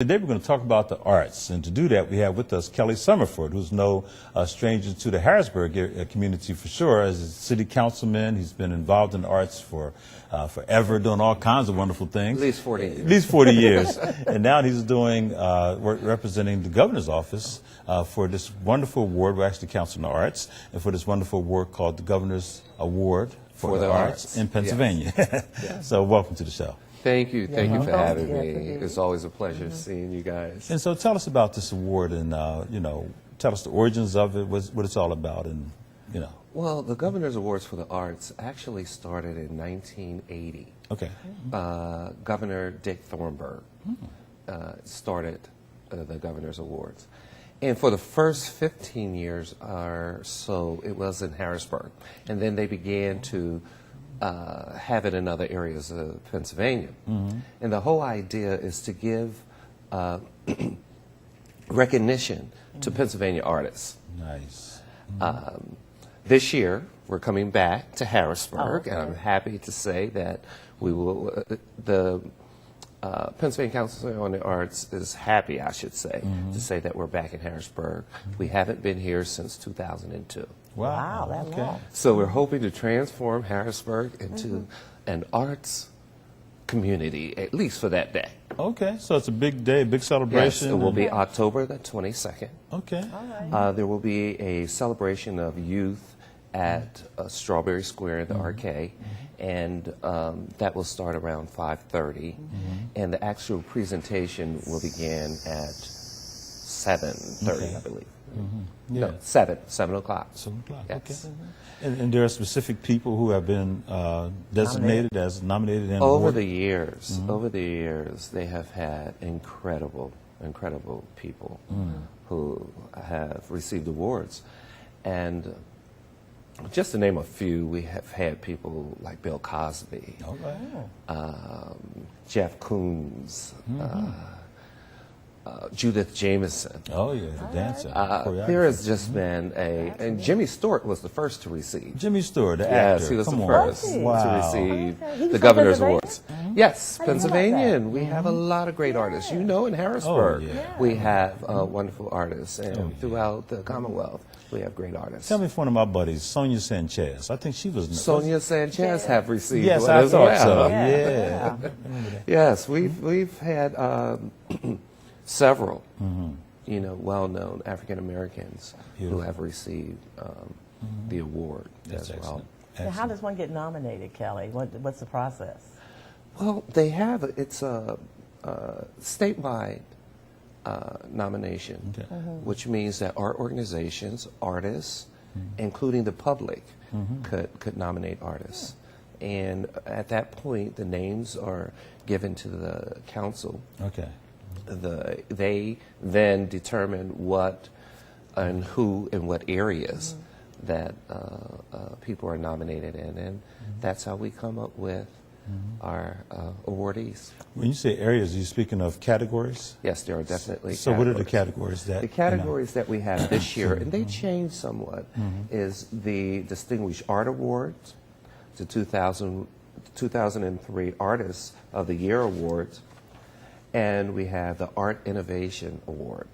Today we're going to talk about the arts, and to do that we have with us Kelly Summerford, who's no stranger to the Harrisburg community for sure. As a city councilman, he's been involved in the arts for forever, doing all kinds of wonderful things. At least 40 years. At least 40 years. And now he's doing work representing the governor's office for this wonderful award. We're actually Council on the Arts, and for this wonderful award called the Governor's Award for the Arts in Pennsylvania. Yes. Yes. So welcome to the show. Thank you for having me. It's always a pleasure seeing you guys. And so tell us about this award, and tell us the origins of it, what it's all about, and Well, the Governor's Awards for the Arts actually started in 1980. Okay. Governor Dick Thornburgh started the Governor's Awards. And for the first 15 years or so, it was in Harrisburg. And then they began to have it in other areas of Pennsylvania. And the whole idea is to give recognition to Pennsylvania artists. Nice. This year, we're coming back to Harrisburg, and I'm happy to say that we will. The Pennsylvania Council on the Arts is happy, I should say, to say that we're back in Harrisburg. We haven't been here since 2002. Wow, that's long. So we're hoping to transform Harrisburg into an arts community, at least for that day. Okay, so it's a big day, big celebration. Yes, it will be October the 22nd. Okay. All right. There will be a celebration of youth at Strawberry Square in the arcade, and that will start around 5:30, and the actual presentation will begin at 7:30, I believe. Yeah. No, 7 o'clock. 7 o'clock. Yes. Okay. And there are specific people who have been designated as nominated and Over awarded? the years, they have had incredible people who have received awards. And just to name a few, we have had people like Bill Cosby, Jeff Koons, Judith Jameson. Oh, yeah, the dancer. There has just been and Jimmy Stewart was the first to receive. Jimmy Stewart, the actor. Yes, he was Come the on. first Was he? to Wow. receive Okay. He was the from Governor's Pennsylvania? Awards. Yes, I didn't know Pennsylvania, that. and we have a lot of great artists. You know, in Harrisburg, Oh, yeah. we have wonderful artists, and throughout the Commonwealth, we have great artists. Tell me if one of my buddies, Sonia Sanchez, I think she was... Sonia Sanchez have received Yes, one I as thought well. so. Yeah. Yeah. Yes, we've had several, well-known African Americans who have received the award That's as well. excellent. So how does one get nominated, Kelly? What's the process? Well, they have it's a statewide nomination, which means that art organizations, artists, including the public, could nominate artists. And at that point, the names are given to the council. Okay. They then determine what and who and what areas that people are nominated in, and that's how we come up with our awardees. When you say areas, are you speaking of categories? Yes, there are definitely So what are the categories. categories that... The categories that we have this year, and they changed somewhat, is the Distinguished Art Awards, the 2003 Artists of the Year Awards, and we have the Art Innovation Award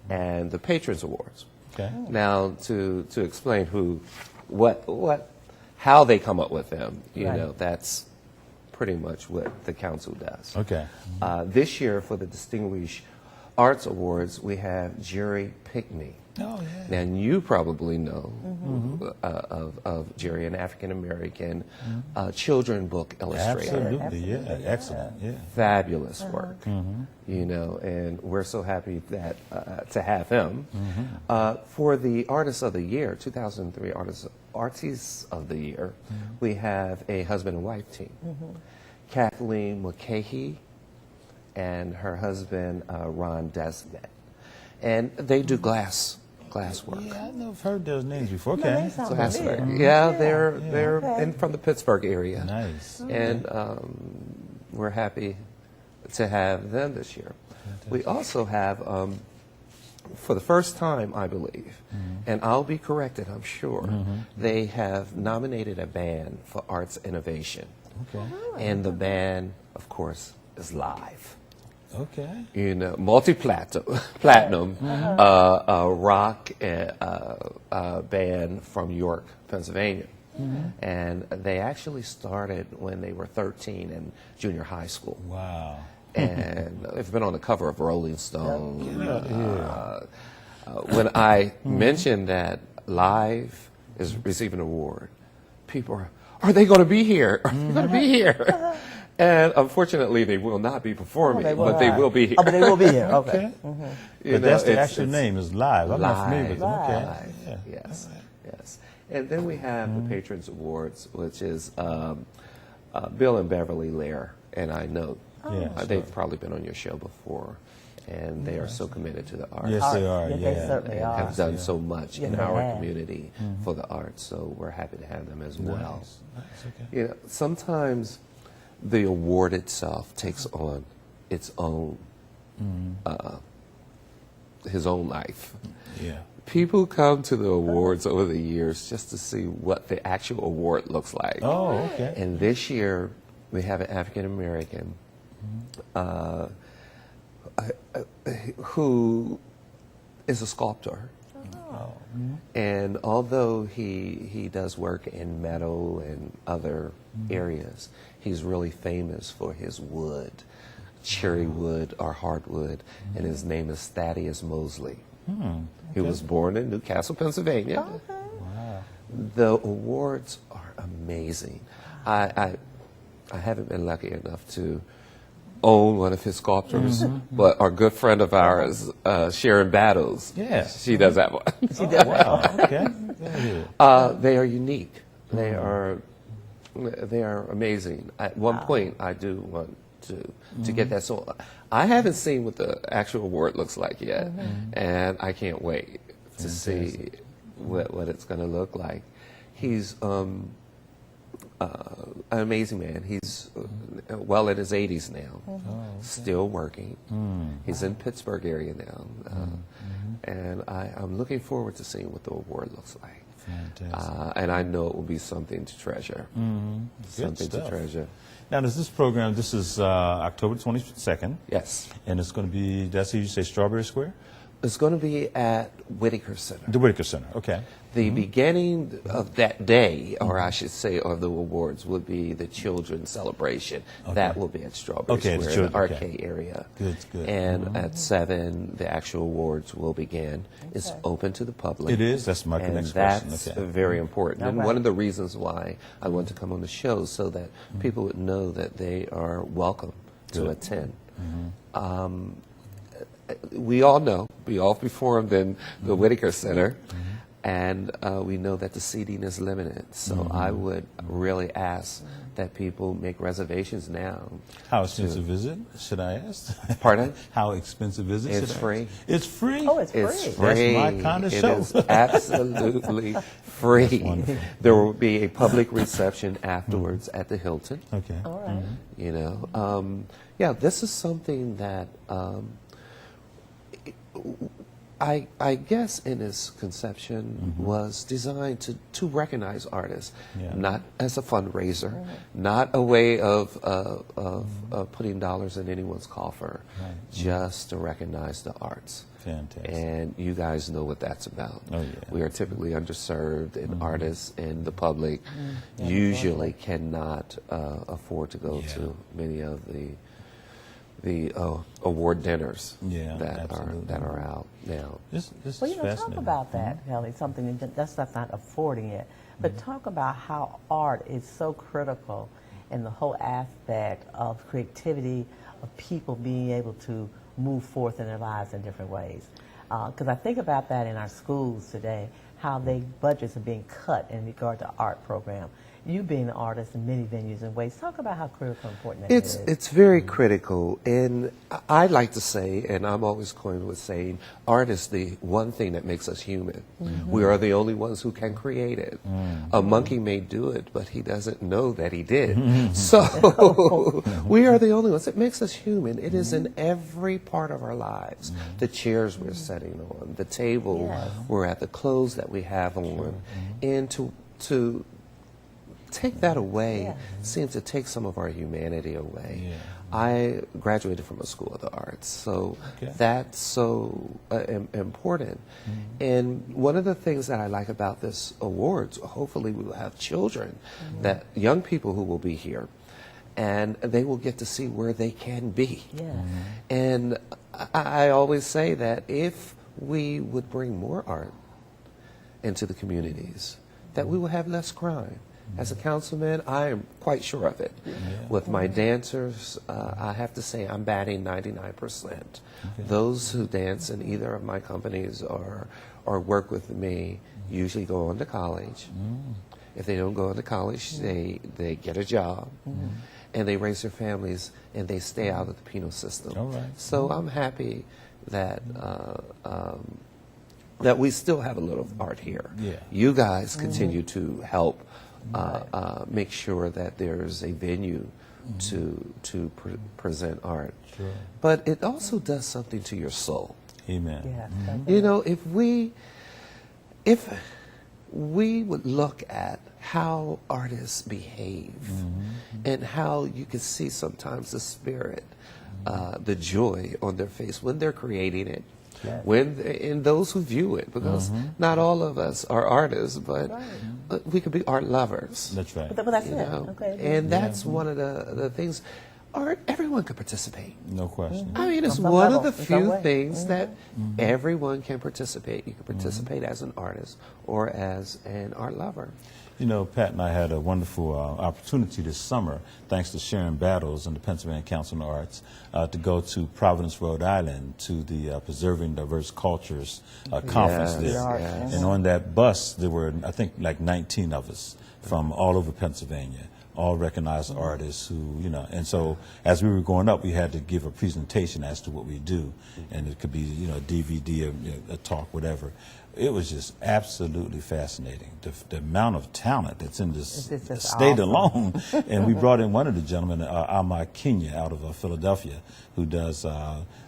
and the Patrons Awards. Okay. Now, to explain how they come up with them, that's pretty much what the council does. Okay. This year, for the Distinguished Arts Awards, we have Jerry Pinkney. Oh, yeah. Now, you probably know of Jerry, an African-American children book illustrator. Absolutely, yeah. Excellent, yeah. Fabulous work, and we're so happy that to have him. For the Artists of the Year, 2003 Artists of the Year, we have a husband and wife team. Kathleen Mulcahy and her husband, Ron Desmet. And they do glass work. Yeah, I know I've heard those names before. No, Okay. they sound Glass familiar. work. Yeah, they're Okay. from the Pittsburgh area. Nice. And we're happy to have them this year. We also have, for the first time, I believe, and I'll be corrected, I'm sure, they have nominated a band for arts innovation. Okay. And the band, of course, is live. Okay. You know, multi-platinum rock band from York, Pennsylvania. And they actually started when they were 13 in junior high school. Wow. And they've been on the cover of Rolling Stone. When I mentioned that Live is receiving an award, people are they going to be here? Are they going to be here? And unfortunately, they will not be performing, but they will be here. Oh, but they will be here. Okay. But that's the actual name is Live. I'm not familiar with them. Okay. Live. Yeah. Yes, yes. And then we have the Patrons Awards, which is Bill and Beverly Lair, and I know they've probably been on your show before, and they are so committed to the arts. Yes, they are. Yes, Yeah. they certainly And are. have done so much in they our have. community for the arts, so we're happy to have them as well. Nice. Okay. You know, sometimes the award itself takes on its own, his own life. Yeah. People come to the awards over the years just to see what the actual award looks like. Oh, okay. And this year, we have an African American who is a sculptor. Oh. And although he does work in metal and other areas, he's really famous for his wood, cherry wood or hardwood, and his name is Thaddeus Mosley. He was born in Newcastle, Pennsylvania. Wow. The awards are amazing. I haven't been lucky enough to own one of his sculptures, but our good friend of ours, Sharon Battles, she does that one. She did well. Wow. Okay. Yeah. They are unique. They are amazing. At one point, I do want to get that. So I haven't seen what the actual award looks like yet, and I can't wait to see what it's going to look like. He's an amazing man. He's well in his 80s now, still working. He's in Pittsburgh area now, and I'm looking forward to seeing what the award looks like. Fantastic. And I know it will be something to treasure. Something stuff. to treasure. Now, does this program, this is October 22nd, Yes. and it's going to be, did I see you say Strawberry Square? It's going to be at Whitaker Center. The Whitaker Center, okay. The beginning of that day, or I should say, of the awards, would be the children's celebration. That will be at Strawberry Okay, the Square, in the children, arcade area. Good, good. And at 7, the actual awards will begin. It's open to the public. It is? That's my and next question. that's Okay. very important. And Okay. one of the reasons why I want to come on the show so that people would know that they are welcome to attend. We all know, we all performed in the Whitaker Center, and we know that the seating is limited. So I would really ask that people make reservations now. How expensive is it, should I ask? Pardon? How expensive is it? It's should I free. ask? It's free? Oh, it's free. It's free. That's my kind of It show. is absolutely free. wonderful. There will be a public reception afterwards at the Hilton. Okay. All right. You know, yeah, this is something that I guess in its conception was designed to recognize artists, Yeah. not as a fundraiser, not a way of putting dollars in anyone's coffer, just to recognize the arts. Fantastic. And you guys know what that's about. Oh, yeah. We are typically underserved, and artists and the public usually cannot afford to go to many of the award dinners that are out now. This Well, is talk fascinating. about that, Kelly, something that's not affording it. But talk about how art is so critical in the whole aspect of creativity, of people being able to move forth in their lives in different ways. Because I think about that in our schools today, how they budgets are being cut in regard to art program. You being an artist in many venues and ways, talk about how critical and important that is. It's very critical, and I like to say, and I'm always going with saying, art is the one thing that makes us human. We are the only ones who can create it. A monkey may do it, but he doesn't know that he did. So we are the only ones. It makes us human. It is in every part of our lives. The chairs we're sitting on, the table we're at, the clothes that we have on, and to take that away Yeah. seems to take some of our humanity away. Yeah. I graduated from a school of the arts, so Okay. that's so important. And one of the things that I like about this awards, hopefully we will have children, that young people who will be here, and they will get to see where they can be. Yeah. And I always say that if we would bring more art into the communities, that we will have less crime. As a councilman, I am quite sure of it. With my dancers, I have to say I'm batting 99%. Those who dance in either of my companies or work with me usually go on to college. If they don't go on to college, they get a job. And they raise their families, and they stay out of the penal system. All right. So I'm happy that that we still have a little art here. Yeah. You guys continue to help make sure that there's a venue to present art. Sure. But it also does something to your soul. Amen. Yeah. You know, if we would look at how artists behave and how you can see sometimes the spirit, the joy on their face when they're creating it, and those who view it, because not all of us are artists, but we could be art lovers. That's right. But that's You it. know? Okay. And that's one of the things. Art, everyone can participate. No question. I mean, it's On some one level, of the in some few way. things that everyone can participate. You can participate as an artist or as an art lover. You know, Pat and I had a wonderful opportunity this summer, thanks to Sharon Battles and the Pennsylvania Council on the Arts, to go to Providence, Rhode Island, to the Preserving Diverse Cultures conference Yes, there. yes. And on that bus, there were, I think, like 19 of us from all over Pennsylvania, all recognized artists who, you know, and so as we were going up, we had to give a presentation as to what we do, and it could be, you know, a DVD, a talk, whatever. It was just absolutely fascinating, the amount of talent that's in this It's just state awesome. alone. And we brought in one of the gentlemen, Alma Kenya, out of Philadelphia, who does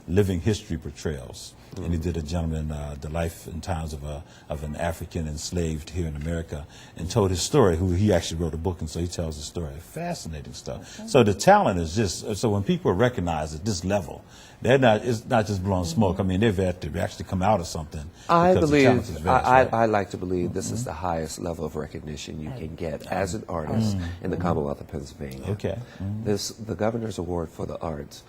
living history portrayals. And he did a gentleman, the life and times of an African enslaved here in America, and told his story, who he actually wrote a book, and so he tells the story. Fascinating stuff. So the talent is just, so when people are recognized at this level, it's not just blowing smoke. I mean, they've had to actually come out of something. I because the talent is believe, vast, right? I like to believe this is the highest level of recognition you can get as an artist in the Commonwealth of Pennsylvania. Okay. The Governor's Award for the Arts,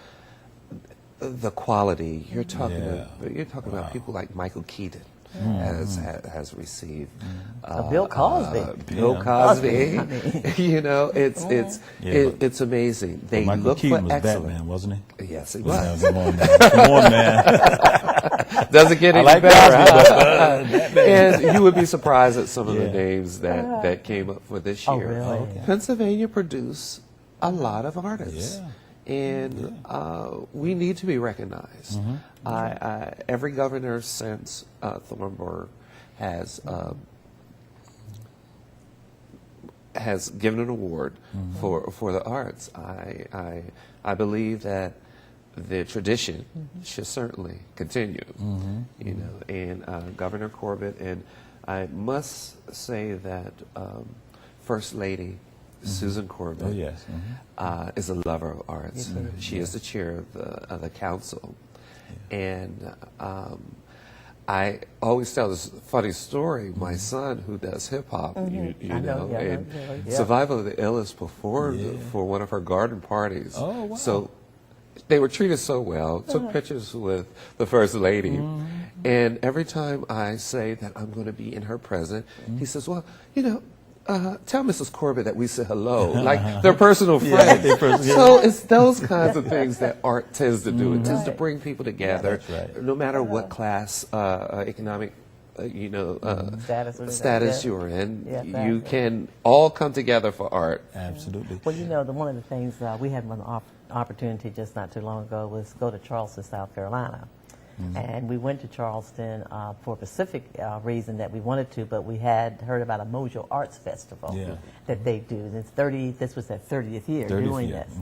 the quality, you're talking about people like Michael Keaton has received. Bill Cosby. Bill Yeah. Cosby. You know, it's amazing. They Michael look Keaton for was excellence. Batman, wasn't he? Yes, he Yeah, was. come on, man. Come on, man. Doesn't get any I like better. Cosby, but And you would be surprised at some of the Yeah. names that came up for this Oh, year. really? Okay. Pennsylvania produced a lot of artists. Yeah. And we need to be recognized. Every governor since Thornburg has given an award for the arts. I believe that the tradition should certainly continue. You know, and Governor Corbett, and I must say that First Lady Susan Corbett Oh, yes. is a lover of arts. She is the chair of the council. And I always tell this funny story. My son, who does hip hop, you I know, know, and yeah. Survival of the Illest performed for one of her garden parties. Oh, wow. So they were treated so well, took pictures with the First Lady. And every time I say that I'm going to be in her presence, he says, well, you know, tell Mrs. Corbett that we said hello, like they're personal friends. So it's those kinds of things that art tends to do. It tends to bring people together, that's right. no matter what class, economic, status you're in. Yeah, you exactly. can all come together for art. Absolutely. Well, you know, one of the things we had one opportunity just not too long ago was go to Charleston, South Carolina. And we went to Charleston for a specific reason that we wanted to, but we had heard about a Mojo Arts Festival that they do. This was their 30th year 30th doing year. this.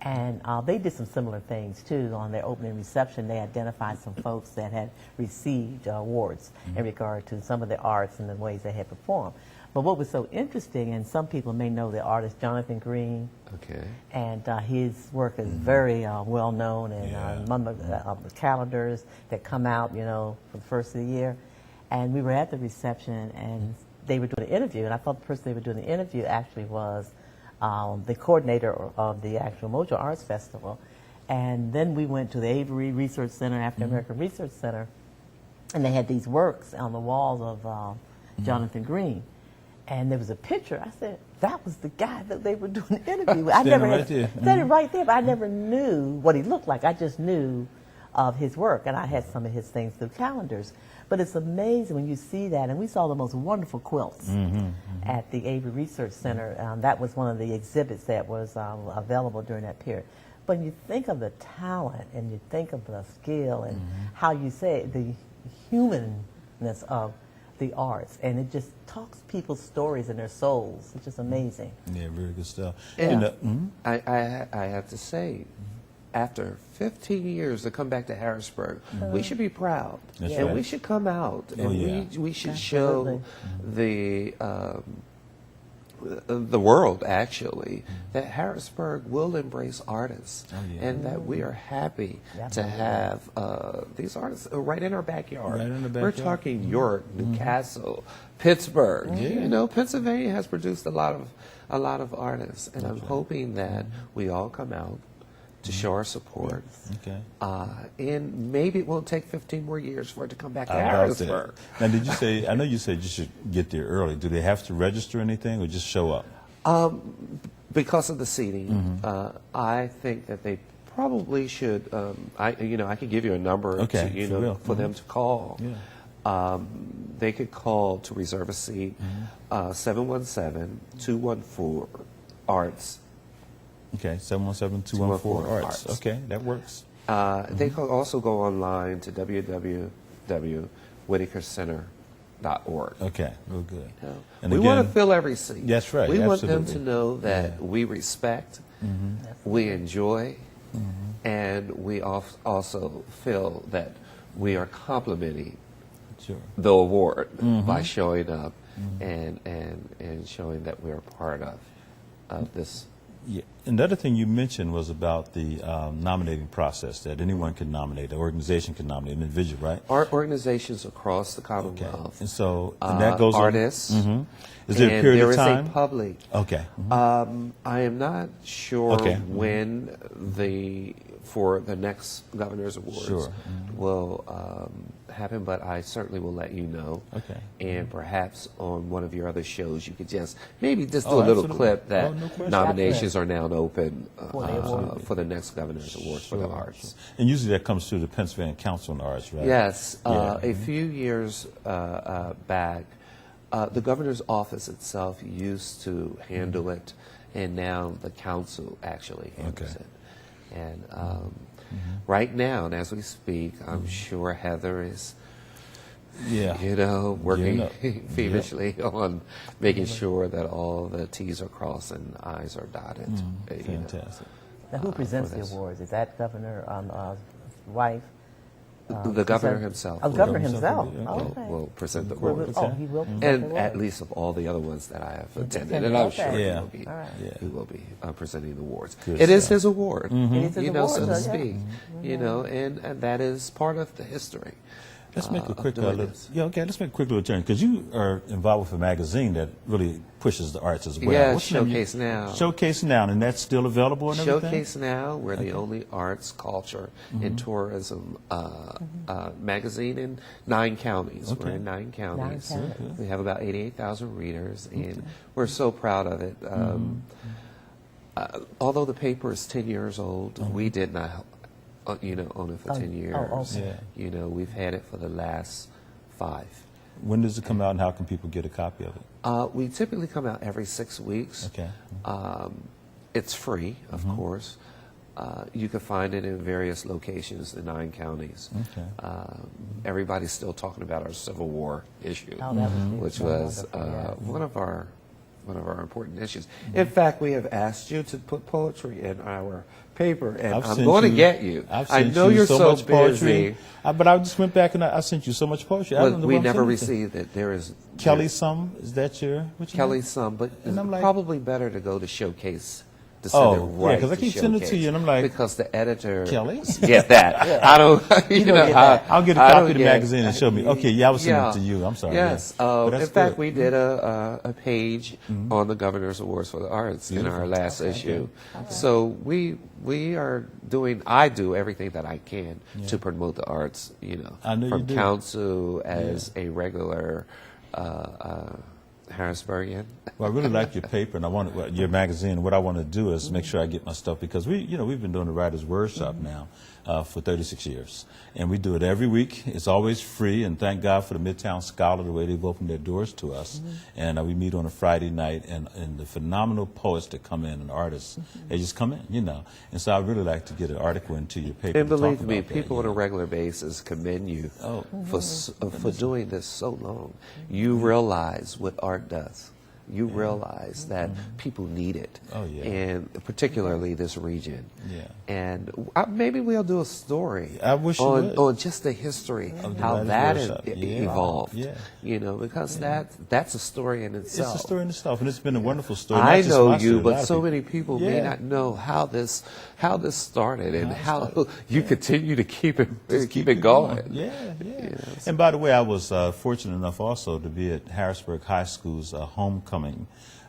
And they did some similar things, too. On their opening reception, they identified some folks that had received awards in regard to some of the arts and the ways they had performed. But what was so interesting, and some people may know the artist Jonathan Green, Okay. and his work is very well known, and among the calendars that come out, for the first of the year. And we were at the reception, and they were doing an interview, and I thought the person they were doing the interview actually was the coordinator of the actual Mojo Arts Festival. And then we went to the Avery Research Center, African American Research Center, and they had these works on the walls of Jonathan Green. And there was a picture. I said, that was the guy that they were doing the interview with. I never right there. standing right there, but I never knew what he looked like. I just knew of his work, and I had some of his things through calendars. But it's amazing when you see that, and we saw the most wonderful quilts at the Avery Research Center. That was one of the exhibits that was available during that period. But you think of the talent, and you think of the skill, and how you say it, the humanness of the arts, and it just talks people's stories and their souls. It's just amazing. Yeah, very good stuff. And I have to say, after 15 years to come back to Harrisburg, we should be proud. That's and right. we should come out, and we should Absolutely. show the world, actually, that Harrisburg will embrace artists, and that we are happy to have these artists right in our backyard. Right in the We're backyard. talking York, Newcastle, Pittsburgh. You know, Pennsylvania has produced a lot of artists, and I'm hoping that we all come out to show our support. Okay. And maybe it won't take 15 more years for it to come back to I was about to Harrisburg. say. Now, did you say? I know you said you should get there early. Do they have to register anything, or just show up? Because of the seating, I think that they probably should. I could give you a number Okay, to, for real. for them to call. Yeah. They could call to reserve a seat, 717-214-ARTS. Okay, 717-214 Arts. Arts. Okay, that works. They could also go online to www.whitakercenter.org. Okay, real good. And We want to fill every seat. That's right, We want them to absolutely. know that we respect, we enjoy, and we also feel that we are complimenting Sure. the award by showing up and showing that we're part of this. Yeah. And the other thing you mentioned was about the nominating process, that anyone can nominate, an organization can nominate, an individual, right? Art organizations across the Okay. Commonwealth. And so, and that goes artists. Is there a and period there of is time? a public. Okay. I am not sure Okay. when for the next Governor's Awards Sure. will happen, but I certainly will let you know. Okay. And perhaps on one of your other shows, you could maybe just do Oh, a little absolutely. clip that Oh, no question. nominations are now open For the award. for the next Governor's Awards for the arts. And usually that comes through the Pennsylvania Council on the Arts, right? Yes, Yeah. a few years back, the governor's office itself used to handle it, and now the council actually handles Okay. it. And right now, and as we speak, I'm sure Heather is, Yeah. working Yeah, no. feverishly on making sure that all the T's are crossed and I's are dotted. Fantastic. Now, who presents for the this. awards? Is that Governor wife? The governor present- himself Oh, will- Governor himself himself. will- Okay. will present the Will- awards. oh, he will present And the at awards. least of all the other ones that I have attended, attended, and I'm okay. sure Yeah. he will be, All right. Yeah. he will be presenting the awards. Good It is stuff. his award, It is his so award, to so, yeah. speak. And that is part of the history. Let's make a of quick doing little, this. let's make a quick little turn, because you are involved with a magazine that really pushes the arts as well. Yeah, What's the name? Showcase Now. Showcase Now, and that's still available and everything? Showcase Now, we're the only arts, culture, and tourism magazine in 9 counties. We're Okay. in 9 counties. counties. We have about 88,000 readers, and we're so proud of it. Although the paper is 10 years old, we did not, own it for 10 years. okay. Yeah. We've had it for the last 5. When does it come out, and how can people get a copy of it? We typically come out every 6 weeks. Okay. It's free, of course. You can find it in various locations in 9 counties. Okay. Everybody's still talking about our Civil War issue, Oh, that was which so was wonderful, yeah. one of our one of our important issues. In fact, we have asked you to put poetry in our paper, and I've I'm sent going to you- get you. I've I sent know you you're so so much poetry, busy. but I just went back and I sent you so much poetry. I But don't know we where I'm never sending it to. received it. There is Kelly Sum, is that your what you Kelly name? some, but And it's I'm like- probably better to go to Showcase. To send Oh, it yeah, right 'cause I to keep sending it to Showcase. you, and I'm like, because the editor Kelly? get that. I don't. You know, get that. I'll get a I copy don't of the get- magazine and show me. Okay, yeah, I was sending it to you. I'm sorry. Yes. Yeah. But that's In fact, good. we did a page on the Governor's Awards for the Arts in our last issue. So we are doing. I do everything that I can to promote the arts. You know, I know you from do. council as a regular Harrisburgian. Well, I really like your paper, and I want your magazine. What I want to do is make sure I get my stuff because we've been doing the Writers' Workshop now for 36 years, and we do it every week. It's always free, and thank God for the Midtown Scholar, the way they've opened their doors to us. And we meet on a Friday night, and the phenomenal poets that come in and artists, they just come in, And so I really like to get an article into your paper. And to talk believe me, about that, people on a regular basis commend you for doing this so long. You realize what art does. You realize that people need it, Oh, yeah. and particularly this region. Yeah. And maybe we'll do a story I wish you would. on just the history Of the how Writers' that Workshop. Yeah. evolved. Yeah. Because that's a story in itself. It's a story in itself, and it's been a wonderful story. I Not just know my you, story, a lot but of so people. many people may Yeah. not know how this started and how you continue to keep it going. Yeah. And by the way, I was fortunate enough also to be at Harrisburg High School's homecoming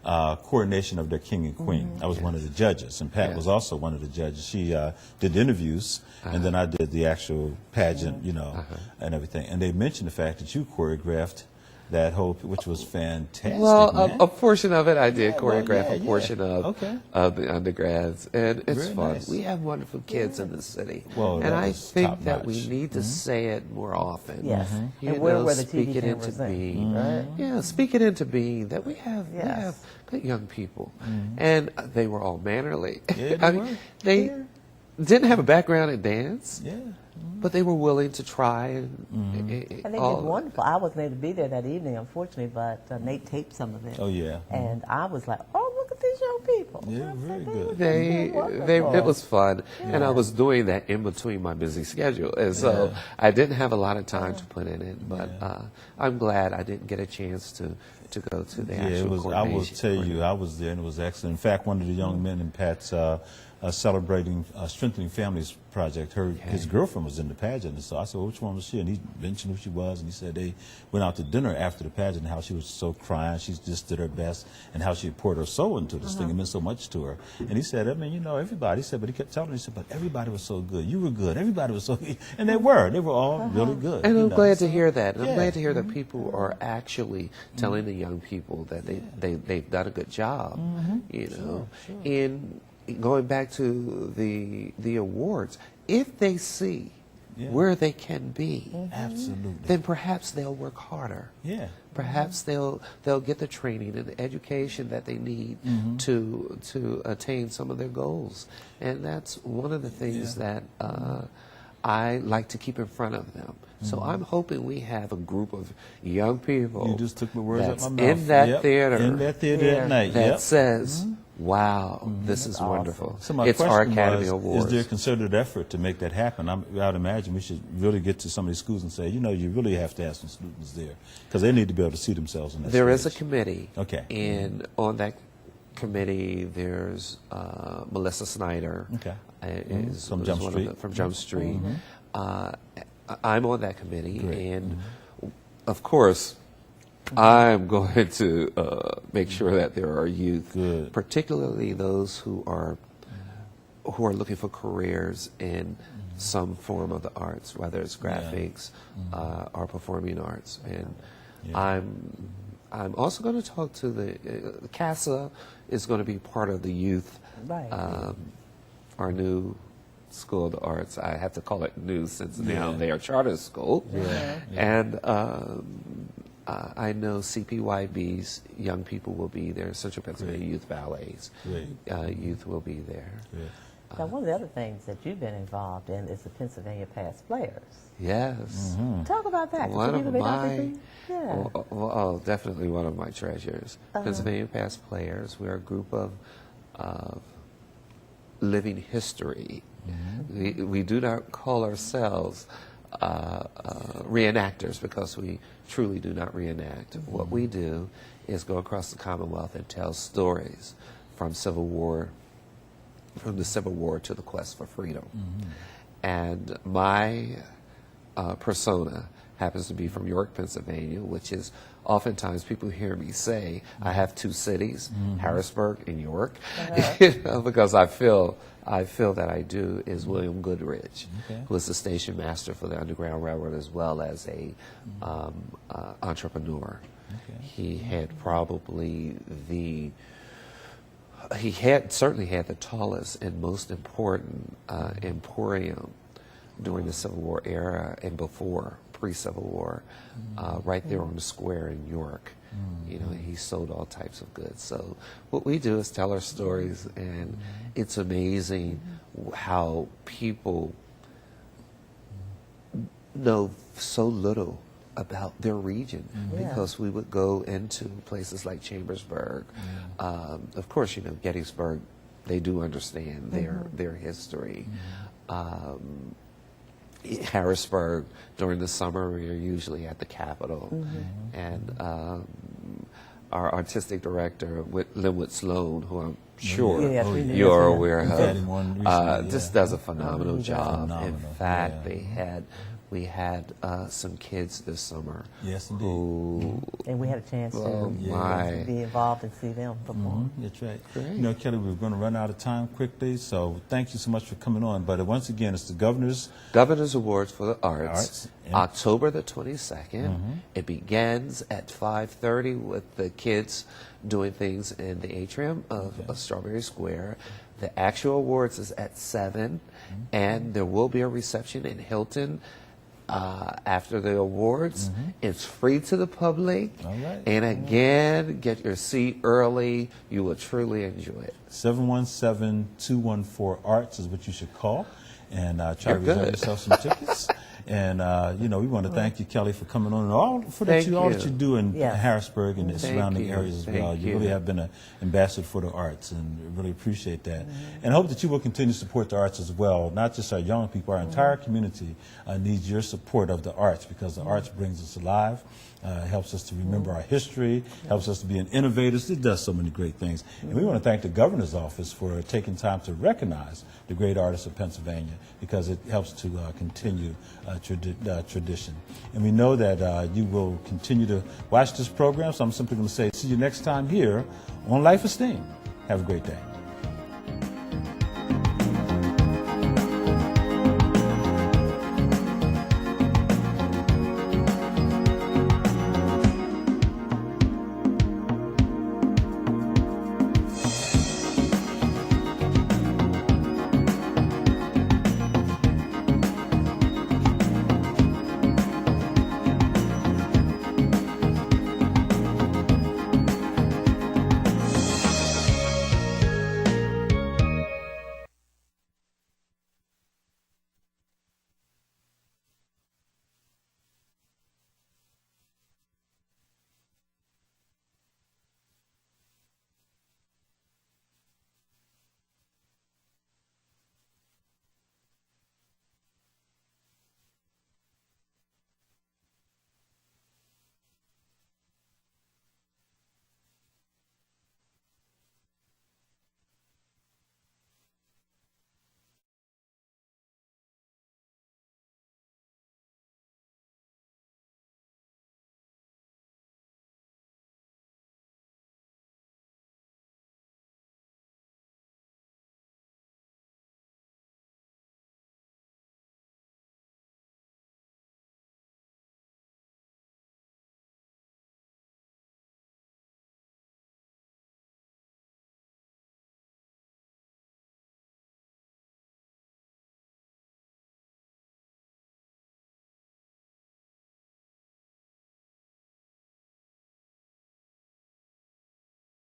coordination of their King and Queen. I was one of the judges, and Pat was also one of the judges. She did interviews, and then I did the actual pageant, and everything. And they mentioned the fact that you choreographed that whole, which was fantastic. Well, man. a portion of it I did Yeah, well, choreograph yeah, a portion yeah. of Okay. the undergrads, and it's Very fun. nice. We have wonderful kids in the city, Well, and that I was think that we top-notch. need to say it more often. Yes. You And where know, were the speak TV it into cameras then? being. Right? Yeah, speak it into being that we have good young people, and they were all mannerly. Yeah, I they mean, were. they didn't have a background in dance, Yeah. but they were willing to try and. And they did all- wonderful. I wasn't able to be there that evening, unfortunately, but Nate taped some of it. Oh, yeah. And I was like, oh, look at these young people. Yeah, I said, very were good. just They wonderful. it was fun, and I was doing that in between my busy schedule, and so I didn't have a lot of time to put in it. But I'm glad I didn't get a chance to go to the Yeah, actual it was. I will coordination. tell you, I was there, and it was excellent. In fact, one of the young men in Pat's celebrating Strengthening Families project, his girlfriend was in the pageant, and so I said, well, which one was she? And he mentioned who she was, and he said they went out to dinner after the pageant, and how she was so crying, she just did her best, and how she poured her soul into this thing. It meant so much to her. And he said, I mean, everybody. He said, but he kept telling me, he said, but everybody was so good. You were good. Everybody was so good. And they were all really good. And you I'm know. glad to hear that. I'm Yeah. glad to hear that people are actually telling the young people that they've done a good job. In going back to the awards, if they see where they can be, Absolutely. then perhaps they'll work harder. Yeah. Perhaps they'll get the training and the education that they need to attain some of their goals, and that's one of the things that I like to keep in front of them. So I'm hoping we have a group of young people. You just took my words out that's my mouth. in that Yep. theater. In that theater at night. that Yep. says, "Wow, this is wonderful." So my It's our question Academy was, Awards. is there a concerted effort to make that happen? I would imagine we should really get to some of these schools and say, you really have to have some students there because they need to be able to see themselves in that There is a stage. committee. Okay. And on that committee, there's Melissa Snyder. Okay. Is From is Jump one of Street. the- from Jump Street. I'm on that committee, Great. and of course, I'm going to make sure that there are youth, Good. particularly those who are looking for careers in some form of the arts, whether it's graphics or performing arts. And I'm also going to talk to the CASA is going to be part of the youth, Right. our new School of the Arts. I have to call it new since now they are charter school. Yeah. And I know CPYB's young people will be there, Central Pennsylvania Youth Ballets. Great. Youth will be there. Great. Now, one of the other things that you've been involved in is the Pennsylvania Past Players. Yes. Talk about that. One Could you of give me my, something? Yeah. oh, definitely one of my treasures. Pennsylvania Past Players. We're a group of living history. We do not call ourselves reenactors because we truly do not reenact. What we do is go across the Commonwealth and tell stories from the Civil War to the quest for freedom. And my persona happens to be from York, Pennsylvania, which is oftentimes people hear me say I have two cities, Harrisburg and York, you know, because I feel that I do is William Goodrich, who was the station master for the Underground Railroad as well as a entrepreneur. He had certainly had the tallest and most important emporium during the Civil War era and before, pre-Civil War, right there on the square in York. You know, he sold all types of goods. So what we do is tell our stories, and it's amazing how people know so little about their region because we would go into places like Chambersburg. Of course, you know, Gettysburg, they do understand their history. Harrisburg, during the summer, we are usually at the Capitol. And our artistic director, Linwood Sloan, who I'm sure you're aware of, just does a phenomenal job. In fact, we had some kids this summer. Yes, indeed. And we had a chance to be involved and see them perform. That's right. Great. You know, Kelly, we're going to run out of time quickly, so thank you so much for coming on. But once again, it's the Governor's Awards for the Arts, October the 22nd. It begins at 5:30 with the kids doing things in the atrium of Strawberry Square. The actual awards is at 7, and there will be a reception in Hilton after the awards. It's free to the public. And again, get your seat early. You will truly enjoy it. 717-214-ARTS is what you should call, and try to reserve yourself some tickets. And you know, we want to thank you, Kelly, for coming on and all that you do in Harrisburg and the surrounding areas as well. You really have been an ambassador for the arts, and really appreciate that. And hope that you will continue to support the arts as well. Not just our young people, our entire community needs your support of the arts, because the arts brings us alive. Helps us to remember our history, helps us to be innovators. It does so many great things. And we want to thank the Governor's Office for taking time to recognize the great artists of Pennsylvania, because it helps to continue tradition. And we know that you will continue to watch this program, so I'm simply going to say see you next time here on Life Esteem. Have a great day.